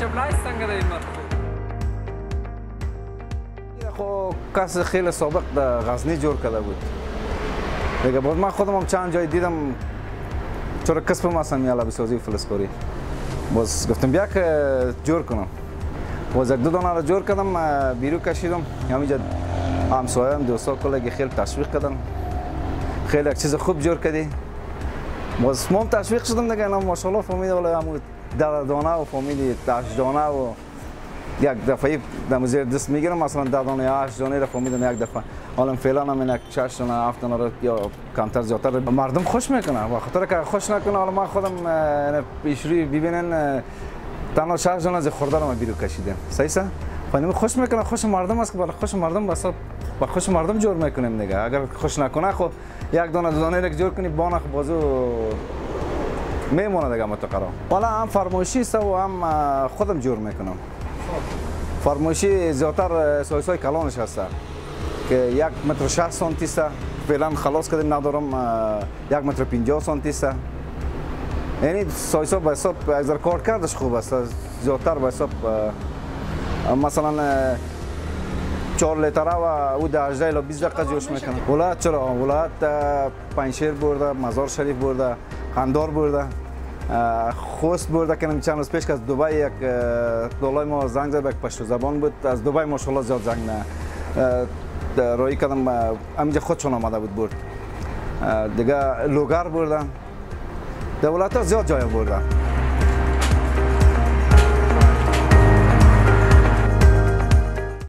چپلای سنگ در این مرد خو کس خیلی سابق در غزنی جور کرده بود دیگه. باز من خودم هم چند جای دیدم چرا کسبم هستم یا لبی سازی و فلزکاری. باز گفتم بیا که جور کنم. باز یک دو دانه را جور کردم، بیرو کشیدم. همینجا همسایه‌ام دوستا کلی خیلی تشویق کردن. خیلی یک چیز خوب جور کردی. باز ما هم تشویق شدم دیگه. اینا ماشاءالله فهمید ولی همون 10 دانه و فهمید 8 دانه و یک دفعه در زیر دست میگیرم، مثلا 10 دانه یا 8 دانه را فهمیدم یک دفعه. حالا فعلا هم یک 6 دانه 7 دانه را یا کمتر زیادتر مردم خوش میکنه. و خاطر که خوش نکنه، حالا من خودم پیشروی ببینن تنها 6 دانه از خورده رو بیرو کشیدم. صحیح است؟ فهمید خوش میکنه. خوش مردم است که بالا خوش مردم بس با خوش مردم جور میکنیم دیگه. اگر خوش نکنه خب یک دانه دو دانه یک جور کنی بانه بازو میمونه دیگه متقرا. حالا هم فرمایشی است و هم خودم جور میکنم. فرمایشی زیادتر سایسای کلانش هست که 1 متر 60 سانتی است. فعلا خلاص کردیم ندارم 1 متر 50 سانتی است. یعنی سایسا به حساب اگر کار کردش خوب است. زیادتر به حساب مثلا 4 لیتره و او در 18 الی 20 دقیقه جوش میکنه. ولایت چرا؟ ولایت پنجشیر برده، مزار شریف برده، قندار برده، خوست برده که چند روز پیش که از دبی یک دولای ما زنگ زد، یک پشتو زبان بود از دبی ماشاءالله زیاد زنگ نه رایی کردم همینجا خودشون آمده بود برد. دیگه لوگر برده. در ولایت ها زیاد جای برده.